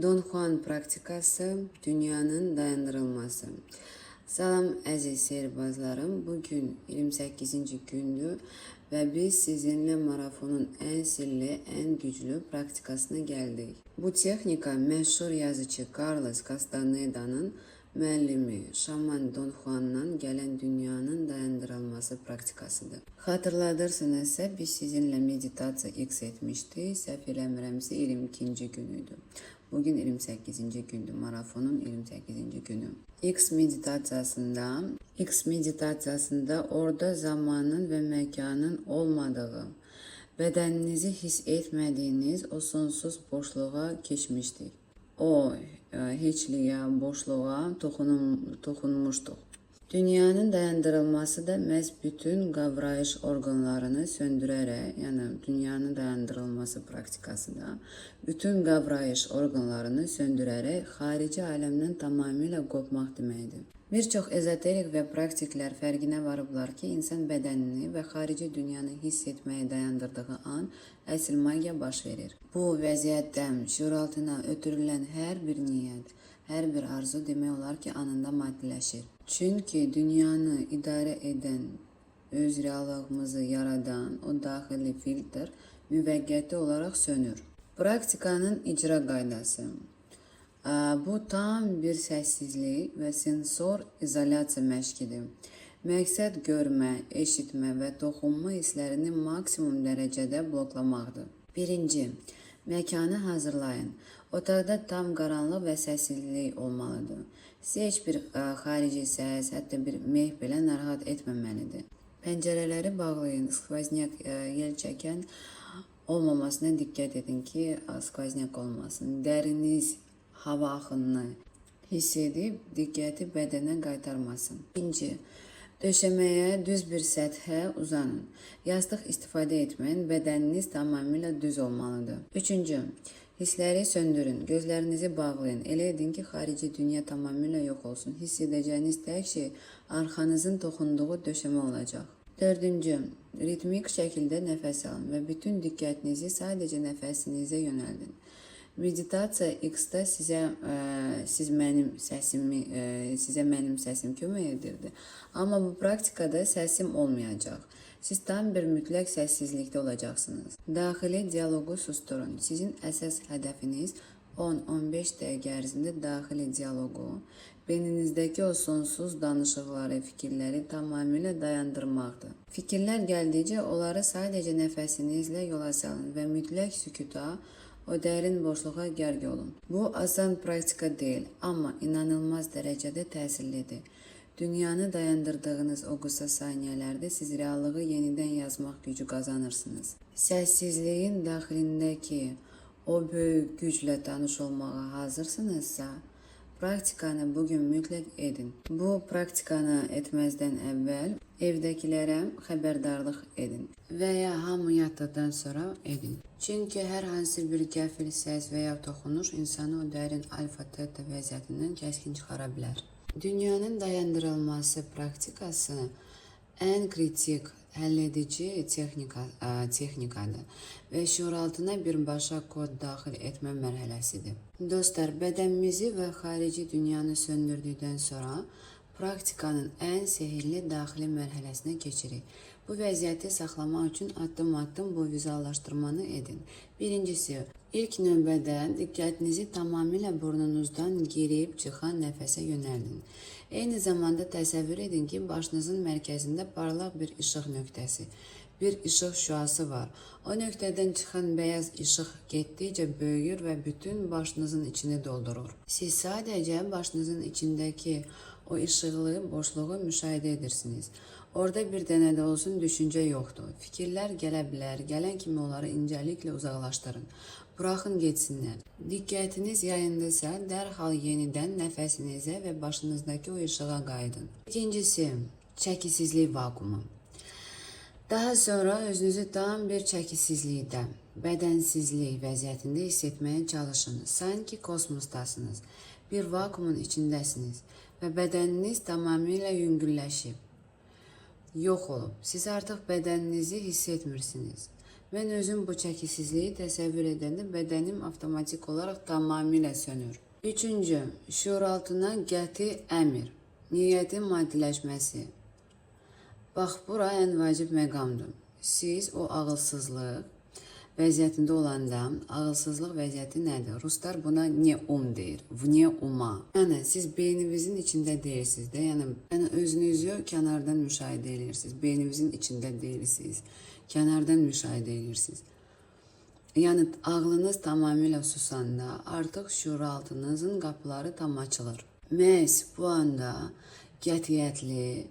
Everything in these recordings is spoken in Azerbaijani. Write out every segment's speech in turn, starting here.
Don Juan praktikası dünyanın dayandırılması. Salam əziz seyrbazlarım, bugün 28. gündür ve biz sizinle marafonun en sirli, en güçlü praktikasına geldik. Bu texnika meşhur yazıcı Carlos Castaneda'nın müellimi Şaman Don Juan'dan gelen dünyanın dayandırılması praktikasıdır. Hatırladırsınızsa biz sizinle meditasiya X etmiştik. Sefir Emremsi 22. günüydü. Bugün 28. gündü. Marafonun 28. günü. X meditasyasında orada zamanın ve mekanın olmadığı, bedeninizi his etmediğiniz o sonsuz boşluğa geçmiştik. O hiçliğe, boşluğa dokunmuştuk. Dünyanın dayandırılması da məhz bütün qavrayış orqanlarını söndürerek, yani dünyanın dayandırılması praktikası da bütün qavrayış orqanlarını söndürerek xarici aləmdən tamamilə qopmaq deməkdir. Bir çox ezoterik və praktiklər fərqinə varıblar ki, insan bədənini və xarici dünyanı hiss etməyi dayandırdığı an əsl magiya baş verir. Bu vəziyyətdən şuur altına ötürülən hər bir niyyət, hər bir arzu demək olar ki, anında maddiləşir. Çünkü dünyanı idare eden, öz reallığımızı yaradan o daxili filtr müvəqqəti olarak sönür. Praktikanın icra qaydası. Bu tam bir səssizlik və sensor izolyasiya məşqidir. Məqsəd görmə, eşitmə və toxunma hisslərini maksimum dərəcədə bloklamaqdır. Birinci, məkanı hazırlayın. Otaqda tam qaranlıq və səssizlik olmalıdır. Sizi heç bir xarici səs, hətta bir meh belə narahat etməməlidir. Pəncərələri bağlayın, skvoznak yel çəkən olmamasına diqqət edin ki, skvoznak olmasın. Dəriniz hava axınını hiss edib diqqəti bədənə qaytarmasın. İkinci, döşəməyə düz bir səthə uzanın. Yastıq istifadə etməyin, bədəniniz tamamilə düz olmalıdır. Üçüncü, hissləri söndürün, gözlərinizi bağlayın. Elə edin ki, xarici dünya tamamilə yox olsun. Hiss edəcəyiniz tək şey arxanızın toxunduğu döşəmə olacaq. Dördüncü, ritmik şəkildə nəfəs alın və bütün diqqətinizi sadəcə nəfəsinizə yönəldin. Meditasiya X-da sizə mənim səsim kömək edirdi. Amma bu praktikada səsim olmayacaq. Siz tam bir mütləq səssizlikdə olacaqsınız. Daxili dialogu susturun. Sizin əsas hədəfiniz 10-15 dəqiqə ərzində daxili dialogu, beyninizdəki o sonsuz danışıqları, fikirləri tamamilə dayandırmaqdır. Fikirlər gəldikcə onları sadəcə nəfəsinizlə yola salın və mütləq sükuta, o dərin boşluğa gərq olun. Bu asan praktika deyil, amma inanılmaz dərəcədə təsirlidir. Dünyanı dayandırdığınız o qısa saniyələrdə siz reallığı yenidən yazmaq gücü qazanırsınız. Səssizliyin daxilindəki o böyük güclə tanış olmağa hazırsınızsa, praktikanı bugün mütləq edin. Bu praktikanı etməzdən əvvəl evdəkilərə xəbərdarlıq edin və ya hamı yatdıqdan sonra edin. Çünki hər hansı bir qəfil səs və ya toxunuş insanı o dərin alfa-teta vəziyyətindən kəskin çıxara bilər. Dünyanın dayandırılması praktikası ən kritik, həlledici texnikadır və şuur altına birbaşa kod daxil etmə mərhələsidir. Dostlar, bədənimizi və xarici dünyanı söndürdükdən sonra praktikanın ən sehirli daxili mərhələsinə keçirik. Bu vəziyyəti saxlamaq üçün addım-addım bu vizuallaşdırmanı edin. Birincisi, ilk növbədə diqqətinizi tamamilə burnunuzdan girib çıxan nəfəsə yönəldin. Eyni zamanda təsəvvür edin ki, başınızın mərkəzində parlaq bir işıq nöqtəsi, bir işıq şüası var. O nöqtədən çıxan beyaz işıq getdikcə böyüyür və bütün başınızın içini doldurur. Siz sadəcə başınızın içindəki o işıqlı boşluğu müşahidə edirsiniz. Orada bir dənə də olsun düşüncə yoxdur. Fikirlər gələ bilər, gələn kimi onları incəliklə uzaqlaşdırın. Buraxın getsinlər. Diqqətiniz yayındısa, dərhal yenidən nəfəsinizə və başınızdakı o işığa qayıdın. İkincisi, çəkisizlik vakumu. Daha sonra özünüzü tam bir çəkisizlikdə, bədənsizlik vəziyyətində hiss etməyə çalışın. Sanki kosmosdasınız, bir vakumun içindəsiniz və bədəniniz tamamilə yüngülləşib. Yox olub. Siz artıq bədəninizi hiss etmirsiniz. Mən özüm bu çəkisizliyi təsəvvür edəndə bədənim avtomatik olaraq tamamilə sönür. Üçüncü, şuuraltına qəti əmr, niyyətin maddiləşməsi. Bax, bura ən vacib məqamdır. Siz o ağılsızlıq vəziyyətində olanda, ağılsızlıq vəziyyəti nədir? Ruslar buna ne deyir, vne uma. Yəni, siz beyninizin içində deyirsiniz də, yəni özünüzü kənardan müşahidə edirsiniz, beyninizin içində deyirsiniz, kənardan müşahidə edirsiniz. Yəni, ağlınız tamamilə susanda artıq şuuraltınızın qapıları tam açılır. Məhz bu anda qətiyyətli,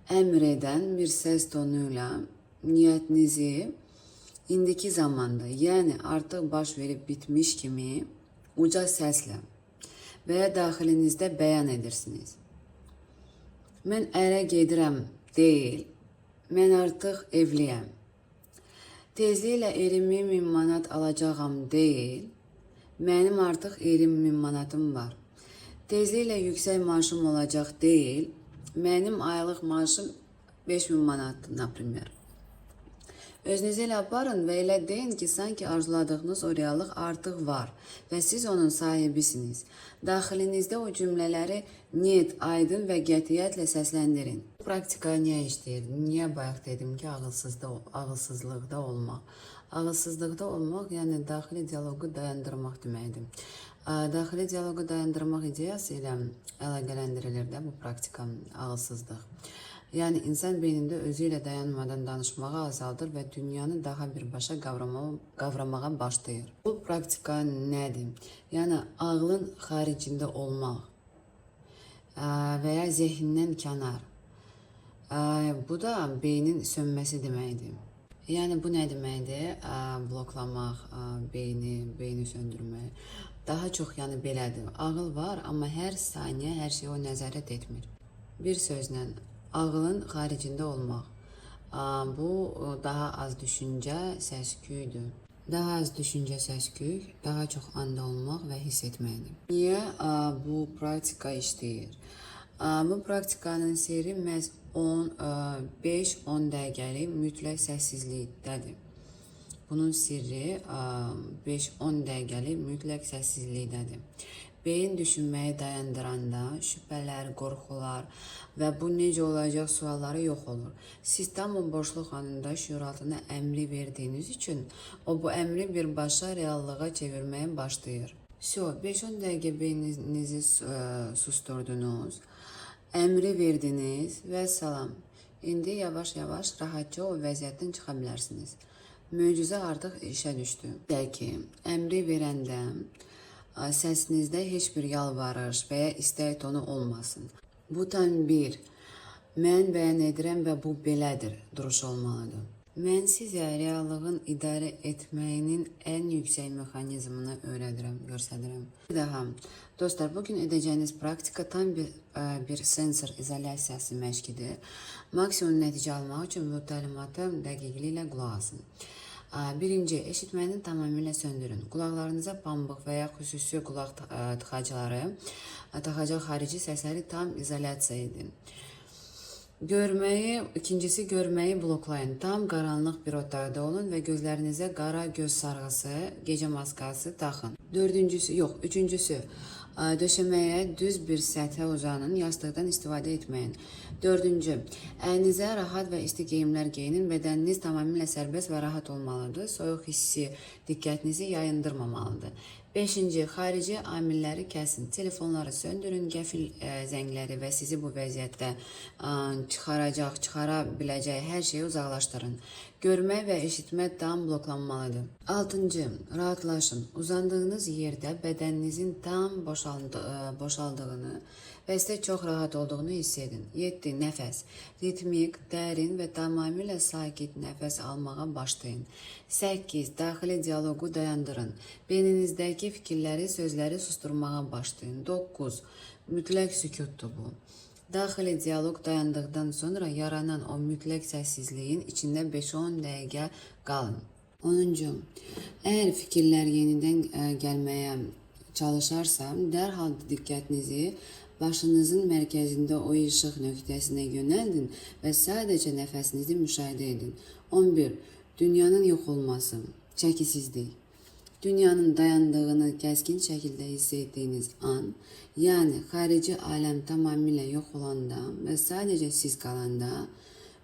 əmr edən bir səs tonuyla niyyətinizi indiki zamanda, yəni artıq baş verib bitmiş kimi uca səslə və ya daxilinizdə bəyan edirsiniz. Mən ərə gedirəm deyil, mən artıq evliyəm. Tezliklə 20.000 manat alacağam deyil, mənim artıq 20.000 manatım var. Tezliklə yüksək maaşım olacaq deyil, mənim aylıq maaşım 5.000 manatdır, naprimер. Özünüzü elə aparın və elə deyin ki, sanki arzuladığınız o reallıq artıq var və siz onun sahibisiniz. Daxilinizdə o cümlələri net, aydın və qətiyyətlə səsləndirin. Bu praktika niyə işləyir? Niyə bayaq dedim ki, ağılsızlıqda olmaq? Ağılsızlıqda olmaq, yəni daxili dialoqu dayandırmaq deməkdir. Daxili dialoqu dayandırmaq ideyası ilə əlaqələndirilir də bu praktika, ağılsızlıq. Yəni, insan beynində özü ilə dayanmadan danışmağa azaldır və dünyanı daha birbaşa qavramağa başlayır. Bu praktika nədir? Yəni, ağlın xaricində olmaq və ya zehnindən kənar. Bu da beynin sönməsi deməkdir. Yəni, bu nə deməkdir? Bloklamaq, beyni söndürmək. Daha çox yəni belədir. Ağıl var, amma hər saniyə hər şey o nəzarət etmir. Bir sözlə, ağılın xaricində olmaq. Bu daha az düşüncə, səsküydür. Daha az düşüncə, səsküy, daha çox anda olmaq və hiss etməkdir. Niyə bu praktika işləyir? Bu praktikanın sirri məhz 5-10 dəqiqəlik mütləq səssizlikdədir. Bunun sirri 5-10 dəqiqəlik mütləq səssizlikdədir. Beyin düşünməyi dayandıranda şübhələr, qorxular və bu necə olacaq sualları yox olur. Siz tam o boşluq anında şuuraltına əmri verdiyiniz üçün o bu əmri birbaşa reallığa çevirməyə başlayır. 5-10 dəqiqə beyninizi susturdunuz, əmri verdiniz və salam. İndi yavaş-yavaş rahatca o vəziyyətdən çıxa bilərsiniz. Möcüzə artıq işə düşdü. Dəki, əmri verəndə səsinizdə heç bir yalvarış və ya istək tonu olmasın. Bu tam bir, mən bəyan edirəm və bu belədir, duruş olmalıdır. Mən sizə reallığın idarə etməyinin ən yüksək mexanizmini öyrədirəm, göstərirəm. Bir daha, dostlar, bugün edəcəyiniz praktika tam bir sensor izolyasiyası məşqidir. Maksimum nəticə almaq üçün bu təlimatı dəqiqliklə qulaq asın. Birinci, eşitməni tamamilə söndürün. Qulaqlarınıza pambıq və ya xüsusi qulaq tıxacları, taxacaq xarici səsləri tam izolyasiya edin. İkincisi, görməyi bloklayın. Tam qaranlıq bir otaqda olun və gözlərinizə qara göz sarğısı, gecə maskası taxın. Üçüncüsü, döşəməyə düz bir səthə uzanın, yastıqdan istifadə etməyin. Dördüncü, əlinizə rahat və isti geyimlər geyinin, bədəniniz tamamilə sərbəst və rahat olmalıdır, soyuq hissi diqqətinizi yayındırmamalıdır. Beşinci, xarici amilləri kəsin, telefonları söndürün, qəfil zəngləri və sizi bu vəziyyətdə çıxara biləcək hər şeyi uzaqlaşdırın. Görmə və eşitmə tam bloklanmalıdır. Altıncı, rahatlaşın. Uzandığınız yerdə bədəninizin tam boşaldığını və sizə çox rahat olduğunu hiss edin. 7. Nəfəs. Ritmik, dərin və tamamilə sakit nəfəs almağa başlayın. 8. Daxili dialoqu dayandırın. Beyninizdəki fikirləri, sözləri susturmağa başlayın. 9. Mütləq sükutdur bu. Daxili dialoq dayandıqdan sonra yaranan o mütləq səssizliyin içində 5-10 dəqiqə qalın. 10. Əgər fikirlər yenidən gəlməyə çalışarsa, dərhal diqqətinizi başınızın mərkəzində o işıq nöqtəsinə yönəldin və sadəcə nəfəsinizi müşahidə edin. 11. Dünyanın yok olması, çəkisizlik. Dünyanın dayandığını kəskin şəkildə hiss etdiyiniz an, yəni xarici aləm tamamilə yox olanda və sadəcə siz qalanda,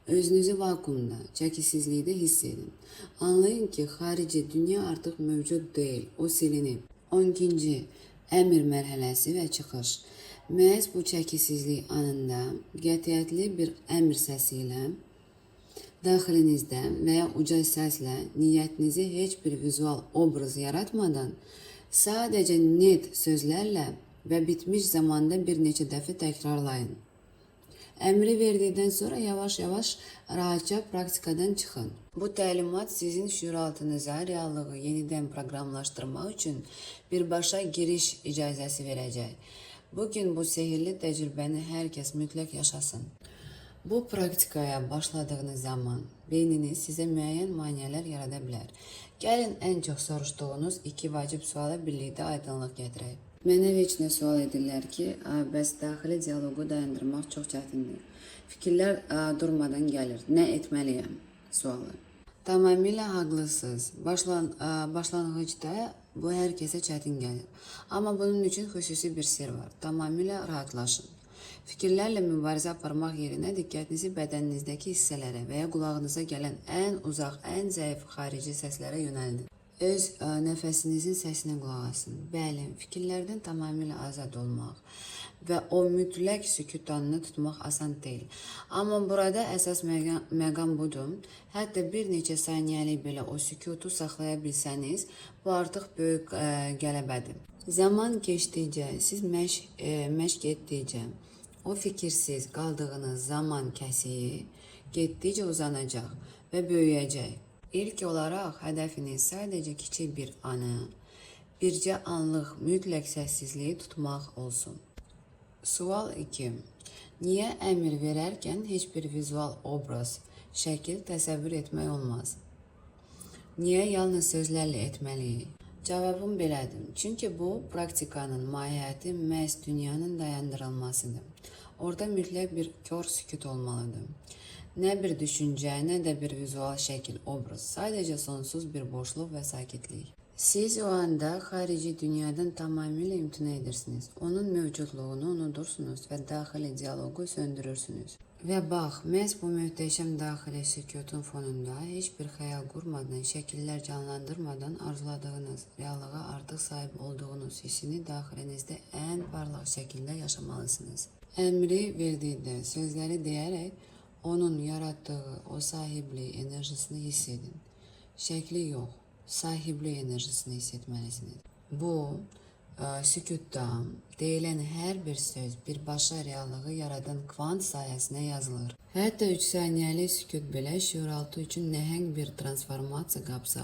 özünüzü vakuumda, çəkisizlikdə hiss edin. Anlayın ki, xarici dünya artıq mövcud deyil, o silinib. 12-ci əmr mərhələsi və çıxış. Məhz bu çəkisizlik anında qətiyyətli bir əmr səsi ilə daxilinizdə və ya uca səslə niyyətinizi heç bir vizual obraz yaratmadan sadəcə net sözlərlə və bitmiş zamanda bir neçə dəfə təkrarlayın. Əmri verdikdən sonra yavaş-yavaş rahatça praktikadan çıxın. Bu təlimat sizin şüuraltınıza reallığı yenidən proqramlaşdırmaq üçün birbaşa giriş icazəsi verəcək. Bugün bu sehirli təcrübəni hər kəs mütləq yaşasın. Bu praktikaya başladığınız zaman beyniniz sizə müəyyən maneələr yarada bilər. Gəlin ən çox soruşduğunuz iki vacib suala birlikdə aydınlıq gətirək. Mənə heç nə sual edirlər ki, bəs daxili dialoqu dayandırmaq çox çətindir. Fikirlər durmadan gəlir. Nə etməliyəm? Sualı. Tamamilə haqlısınız. Başlanğıcda bu hər kəsə çətin gəlir. Amma bunun üçün xüsusi bir sir var. Tamamilə rahatlaşın. Fikirlərlə mübarizə aparmaq yerinə diqqətinizi bədəninizdəki hissələrə və ya qulağınıza gələn ən uzaq, ən zəif xarici səslərə yönəldin. Öz nəfəsinizin səsinə qulaq asın. Bəli, fikirlərdən tamamilə azad olmaq və o mütləq sükut anını tutmaq asan deyil. Amma burada əsas məqam budur. Hətta bir neçə saniyəlik belə o sükutu saxlaya bilsəniz, bu artıq böyük qələbədir. Zaman keçdikcə, siz məşq etdikcə, o fikirsiz qaldığınız zaman kəsiyi getdikcə uzanacaq və böyüyəcək. İlk olaraq hədəfiniz sadəcə kiçik bir anı, bircə anlıq mütləq səssizliyi tutmaq olsun. Sual 2. Niyə əmr verərkən heç bir vizual obraz, şəkil təsəvvür etmək olmaz? Niyə yalnız sözlərlə etməliyik? Cavabım belədir. Çünki bu praktikanın mahiyyəti məhz dünyanın dayandırılmasıdır. Orada mütləq bir kör sükut olmalıdır. Nə bir düşüncə, nə də bir vizual şəkil, obraz. Sadəcə sonsuz bir boşluq və sakitlik. Siz o anda xarici dünyadan tamamilə imtina edirsiniz. Onun mövcudluğunu unudursunuz və daxili dialoqu söndürürsünüz. Və bax, məhz bu möhtəşəm daxili sükutun fonunda heç bir xəyal qurmadan, şəkillər canlandırmadan arzuladığınız, reallığa artıq sahib olduğunuz hissini daxilinizdə ən parlaq şəkildə yaşamalısınız. Əmri verdikdə sözləri deyərək onun yaratdığı o sahiblik enerjisini hiss edin. Şəkli yox, sahiblik enerjisini hiss etməlisiniz. Bu, sükutda deyilən hər bir söz birbaşa reallığı yaradan kvant sayəsinə yazılır. Hətta 3 saniyəlik sükut belə şüuraltı üçün nəhəng bir transformasiya qapısı